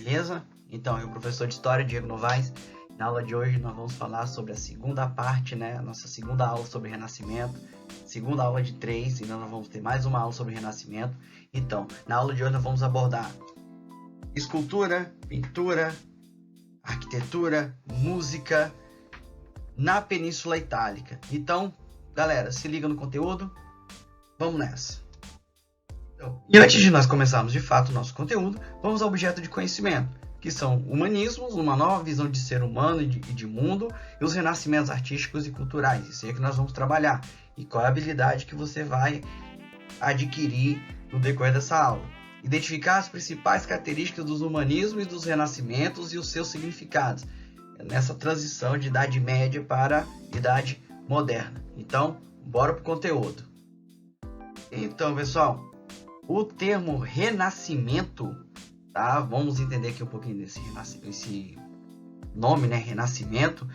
beleza? Então, eu, professor de História, Diego Novaes. Na aula de hoje nós vamos falar sobre a segunda parte, né? A nossa segunda aula sobre Renascimento. Segunda aula de 3, e nós vamos ter mais uma aula sobre Renascimento. Então, na aula de hoje nós vamos abordar escultura, pintura, arquitetura, música na Península Itálica. Então, galera, se liga no conteúdo. Vamos nessa. E antes de nós começarmos de fato o nosso conteúdo, vamos ao objeto de conhecimento, que são humanismos, uma nova visão de ser humano e de mundo, e os renascimentos artísticos e culturais. Isso aí é que nós vamos trabalhar. E qual é a habilidade que você vai adquirir no decorrer dessa aula. Identificar as principais características dos humanismos e dos renascimentos e os seus significados, nessa transição de Idade Média para Idade Moderna. Então, bora pro conteúdo. Então, pessoal, o termo renascimento, tá? Vamos entender aqui um pouquinho desse nome, né? Renascimento.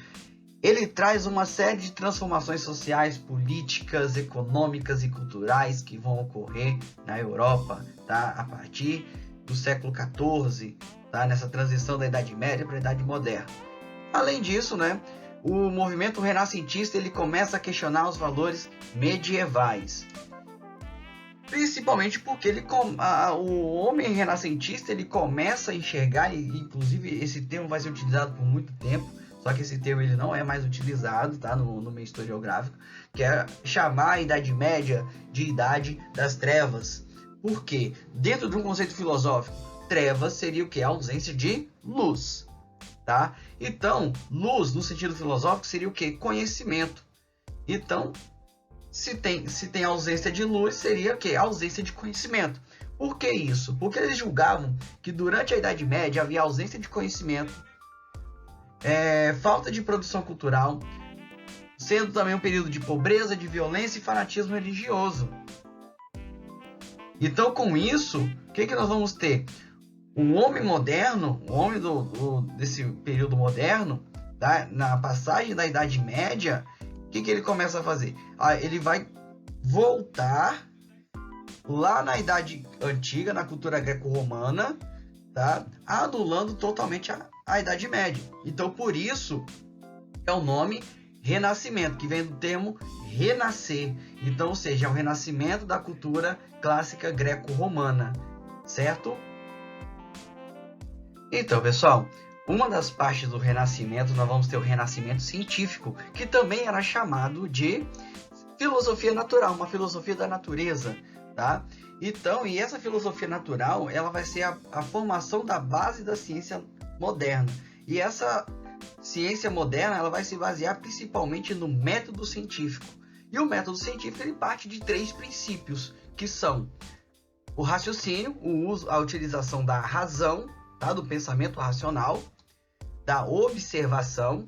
Ele traz uma série de transformações sociais, políticas, econômicas e culturais que vão ocorrer na Europa, tá? A partir do século XIV, tá? Nessa transição da Idade Média para a Idade Moderna. Além disso, né? O movimento renascentista ele começa a questionar os valores medievais. Principalmente porque o homem renascentista ele começa a enxergar, e inclusive esse termo vai ser utilizado por muito tempo, só que esse termo ele não é mais utilizado, tá, no meio historiográfico, que é chamar a Idade Média de Idade das Trevas. Por quê? Dentro de um conceito filosófico, trevas seria o que? A ausência de luz. Tá? Então, luz no sentido filosófico seria o que? Conhecimento. Então, se tem ausência de luz, seria o que? Ausência de conhecimento. Por que isso? Porque eles julgavam que durante a Idade Média havia ausência de conhecimento, falta de produção cultural, sendo também um período de pobreza, de violência e fanatismo religioso. Então, com isso, o que nós vamos ter? O homem moderno, o homem desse período moderno, tá? Na passagem da Idade Média, o que ele começa a fazer? Ele vai voltar lá na Idade Antiga, na cultura greco-romana, tá? Anulando totalmente a Idade Média. Então, por isso, é o nome Renascimento, que vem do termo renascer. Então, ou seja, é o renascimento da cultura clássica greco-romana, certo? Então, pessoal, uma das partes do Renascimento, nós vamos ter o Renascimento científico, que também era chamado de filosofia natural, uma filosofia da natureza, tá? Então, e essa filosofia natural, ela vai ser a formação da base da ciência moderna. E essa ciência moderna, ela vai se basear principalmente no método científico. E o método científico, ele parte de 3 princípios, que são o raciocínio, a utilização da razão, tá? Do pensamento racional, da observação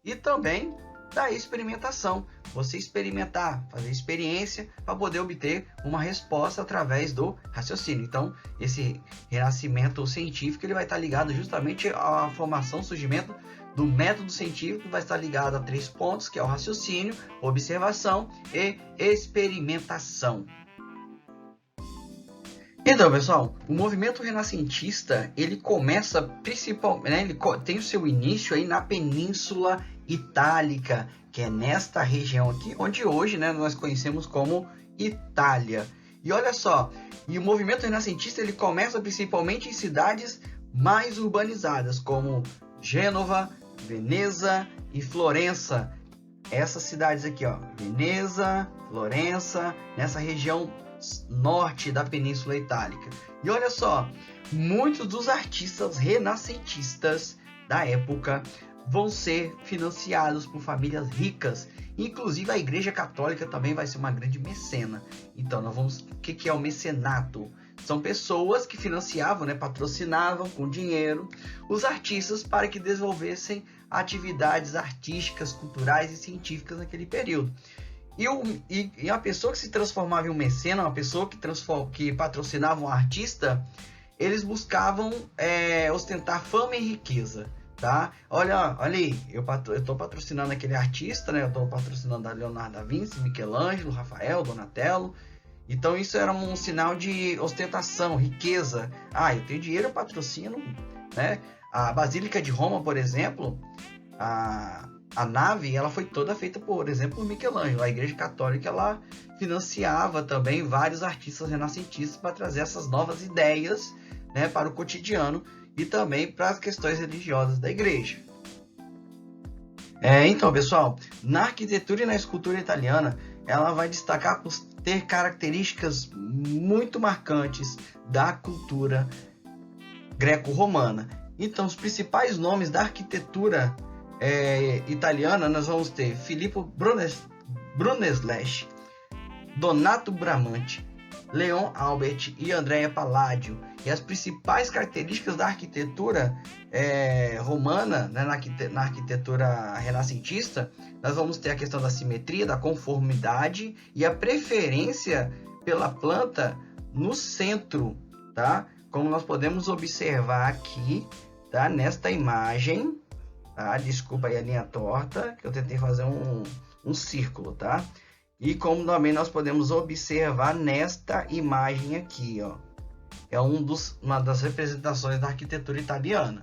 e também da experimentação. Você experimentar, fazer experiência para poder obter uma resposta através do raciocínio. Então, esse renascimento científico ele vai estar ligado justamente à formação, surgimento do método científico, que vai estar ligado a 3 pontos, que é o raciocínio, observação e experimentação. Então, pessoal, o movimento renascentista, ele começa principalmente, né, ele tem o seu início aí na Península Itálica, que é nesta região aqui, onde hoje, né, nós conhecemos como Itália. E olha só, o movimento renascentista ele começa principalmente em cidades mais urbanizadas, como Gênova, Veneza e Florença. Essas cidades aqui, ó, Veneza, Florença, nessa região norte da Península Itálica. E olha só, muitos dos artistas renascentistas da época vão ser financiados por famílias ricas. Inclusive a Igreja Católica também vai ser uma grande mecena. Então, o que é o mecenato? São pessoas que financiavam, né, patrocinavam com dinheiro os artistas para que desenvolvessem atividades artísticas, culturais e científicas naquele período. E a pessoa que se transformava em um mecena, uma pessoa que patrocinava um artista, eles buscavam ostentar fama e riqueza, tá? Olha aí, eu estou patrocinando aquele artista, né? Eu estou patrocinando a Leonardo da Vinci, Michelangelo, Rafael, Donatello. Então isso era um sinal de ostentação, riqueza. Eu tenho dinheiro, eu patrocino, né? A Basílica de Roma, por exemplo, a nave, ela foi toda feita, por exemplo, por Michelangelo. A Igreja Católica, ela financiava também vários artistas renascentistas para trazer essas novas ideias, né, para o cotidiano e também para as questões religiosas da igreja. Então, pessoal, na arquitetura e na escultura italiana, ela vai destacar por ter características muito marcantes da cultura greco-romana. Então, os principais nomes da arquitetura italiana, nós vamos ter Filippo Brunelleschi, Donato Bramante, Leon Albert e Andrea Palladio. E as principais características da arquitetura romana, né, na arquitetura renascentista, nós vamos ter a questão da simetria, da conformidade e a preferência pela planta no centro, tá? Como nós podemos observar aqui, tá? Nesta imagem, tá? Desculpa aí a linha torta, que eu tentei fazer um círculo, tá? E como também nós podemos observar nesta imagem aqui, ó. É uma das representações da arquitetura italiana.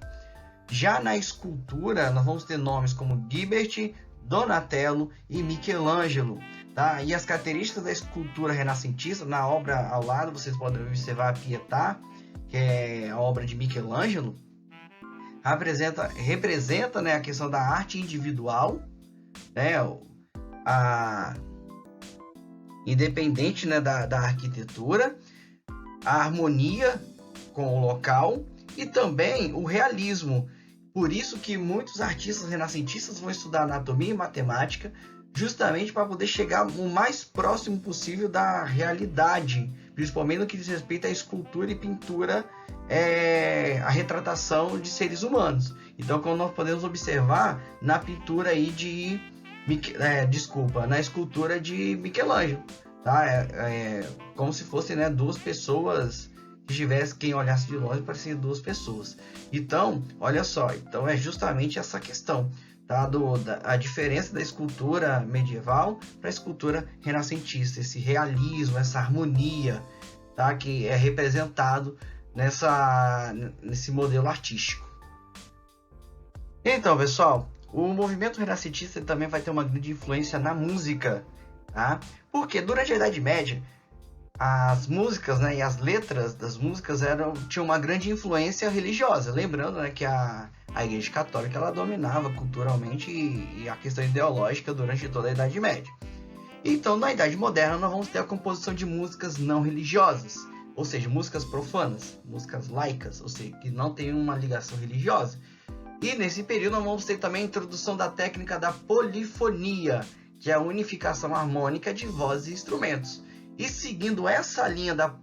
Já na escultura, nós vamos ter nomes como Guibert, Donatello e Michelangelo, tá? E as características da escultura renascentista, na obra ao lado, vocês podem observar a Pietà, que é a obra de Michelangelo, representa, né, a questão da arte individual, né, independente, né, da arquitetura, a harmonia com o local e também o realismo. Por isso que muitos artistas renascentistas vão estudar anatomia e matemática, justamente para poder chegar o mais próximo possível da realidade, principalmente no que diz respeito à escultura e pintura, a retratação de seres humanos. Então, como nós podemos observar na pintura aí na escultura de Michelangelo, tá? Como se fossem, né, duas pessoas que tivesse, quem olhasse de longe parecia duas pessoas. Então, olha só, então é justamente essa questão, tá? A diferença da escultura medieval para a escultura renascentista, esse realismo, essa harmonia, tá? Que é representado nesse modelo artístico. Então, pessoal, o movimento renascentista também vai ter uma grande influência na música, tá? Porque durante a Idade Média, as músicas, né, e as letras das músicas tinham uma grande influência religiosa. Lembrando, né, que a Igreja Católica ela dominava culturalmente e a questão ideológica durante toda a Idade Média. Então, na Idade Moderna, nós vamos ter a composição de músicas não religiosas, ou seja, músicas profanas, músicas laicas, ou seja, que não tem uma ligação religiosa. E nesse período nós vamos ter também a introdução da técnica da polifonia, que é a unificação harmônica de vozes e instrumentos. E seguindo essa linha da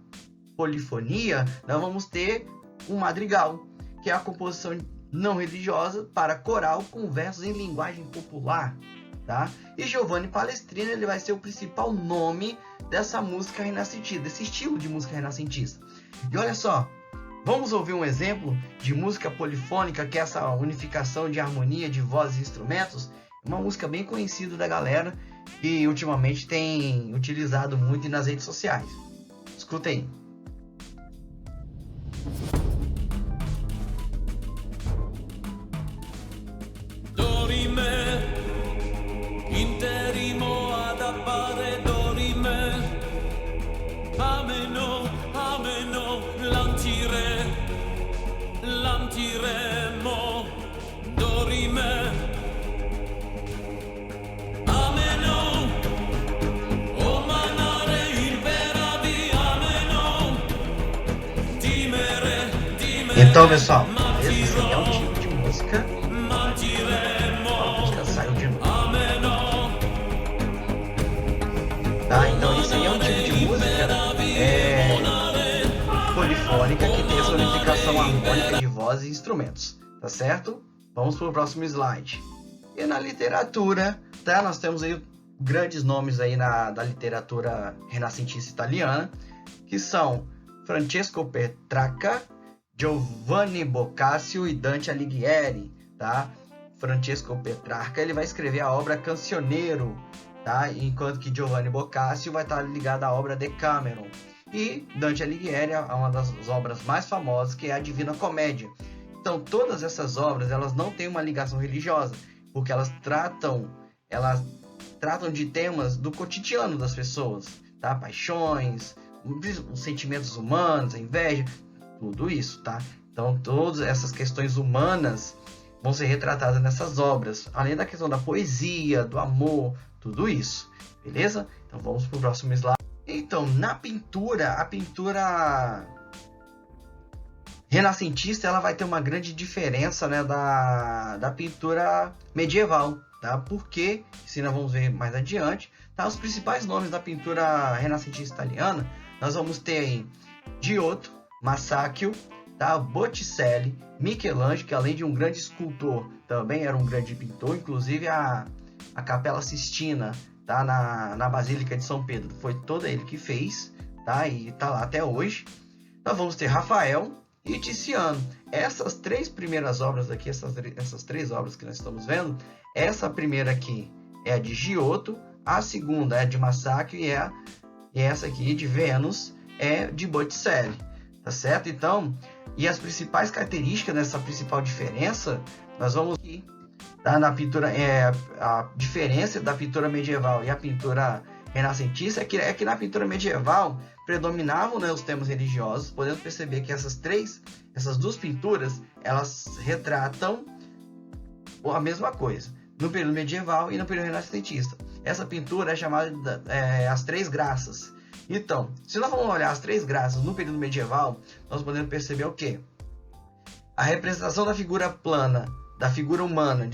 polifonia, nós vamos ter o madrigal, que é a composição não religiosa para coral com versos em linguagem popular, tá? E Giovanni Palestrina ele vai ser o principal nome dessa música renascentista, desse estilo de música renascentista. E olha só, vamos ouvir um exemplo de música polifônica, que é essa unificação de harmonia de vozes e instrumentos. Uma música bem conhecida da galera e ultimamente tem utilizado muito nas redes sociais. Escuta aí. Dorime, interimo ad appare dorime, ameno, lantiremo, dorime. Então, pessoal, esse é um tipo de música. A música saiu de novo. Tá? Então, isso aí é um tipo de música polifônica que tem essa unificação harmônica de vozes e instrumentos. Tá certo? Vamos para o próximo slide. E na literatura, tá? Nós temos aí grandes nomes aí da literatura renascentista italiana, que são Francesco Petrarca, Giovanni Boccaccio e Dante Alighieri, tá? Francesco Petrarca ele vai escrever a obra Cancioneiro, tá? Enquanto que Giovanni Boccaccio vai estar ligado à obra Decameron. E Dante Alighieri a uma das obras mais famosas, que é a Divina Comédia. Então, todas essas obras, elas não têm uma ligação religiosa, porque elas tratam de temas do cotidiano das pessoas, tá? Paixões, os sentimentos humanos, a inveja, tudo isso, tá? Então, todas essas questões humanas vão ser retratadas nessas obras, além da questão da poesia, do amor, tudo isso, beleza? Então, vamos para o próximo slide. Então, na pintura, a pintura renascentista, ela vai ter uma grande diferença, né, da pintura medieval, tá? Porque, se nós vamos ver mais adiante, tá? Os principais nomes da pintura renascentista italiana, nós vamos ter aí Giotto, Masaccio, tá? Botticelli, Michelangelo, que além de um grande escultor, também era um grande pintor, inclusive a Capela Sistina, tá? Na Basílica de São Pedro, foi todo ele que fez, tá? E tá lá até hoje. Nós vamos ter Rafael e Tiziano. Essas três primeiras obras aqui, essas três obras que nós estamos vendo, essa primeira aqui é a de Giotto, a segunda é de Masaccio e essa aqui de Vênus é de Botticelli, tá certo? Então, e as principais características dessa principal diferença, nós vamos aqui, tá? Na pintura, a diferença da pintura medieval e a pintura renascentista é que na pintura medieval predominavam, né, os temas religiosos. Podemos perceber que essas duas pinturas, elas retratam a mesma coisa no período medieval e no período renascentista. Essa pintura é chamada as Três Graças. Então, se nós vamos olhar as Três Graças no período medieval, nós podemos perceber o quê? A representação da figura plana, da figura humana,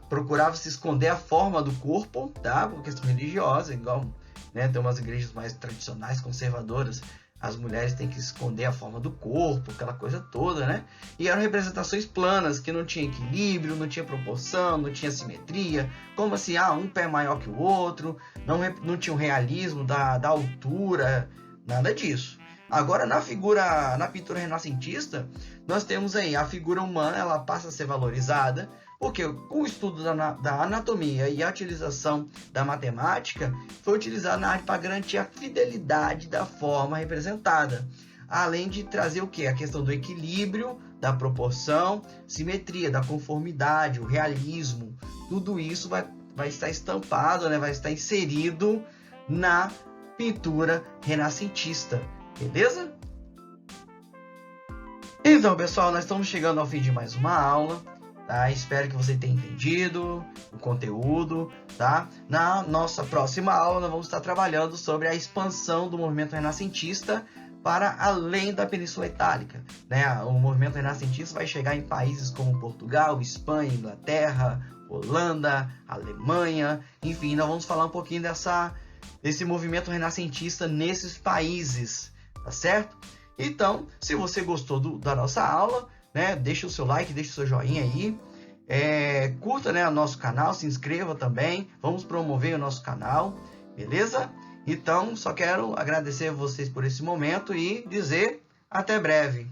procurava se esconder a forma do corpo, tá? Por questão religiosa, igual, né, tem umas igrejas mais tradicionais, conservadoras, as mulheres têm que esconder a forma do corpo, aquela coisa toda, né? E eram representações planas, que não tinha equilíbrio, não tinha proporção, não tinha simetria, como assim, um pé maior que o outro, não tinha um realismo da altura, nada disso. Agora, na pintura renascentista, nós temos aí a figura humana, ela passa a ser valorizada, porque com o estudo da anatomia e a utilização da matemática, foi utilizado na arte para garantir a fidelidade da forma representada. Além de trazer o quê? A questão do equilíbrio, da proporção, simetria, da conformidade, o realismo. Tudo isso vai estar estampado, né? Vai estar inserido na pintura renascentista. Beleza? Então, pessoal, nós estamos chegando ao fim de mais uma aula. Tá? Espero que você tenha entendido o conteúdo, tá? Na nossa próxima aula, nós vamos estar trabalhando sobre a expansão do movimento renascentista para além da Península Itálica, né? O movimento renascentista vai chegar em países como Portugal, Espanha, Inglaterra, Holanda, Alemanha, enfim, nós vamos falar um pouquinho desse movimento renascentista nesses países, tá certo? Então, se você gostou da nossa aula, né, deixa o seu like, deixa o seu joinha aí, curta, né, o nosso canal, se inscreva também, vamos promover o nosso canal, beleza? Então, só quero agradecer a vocês por esse momento e dizer até breve.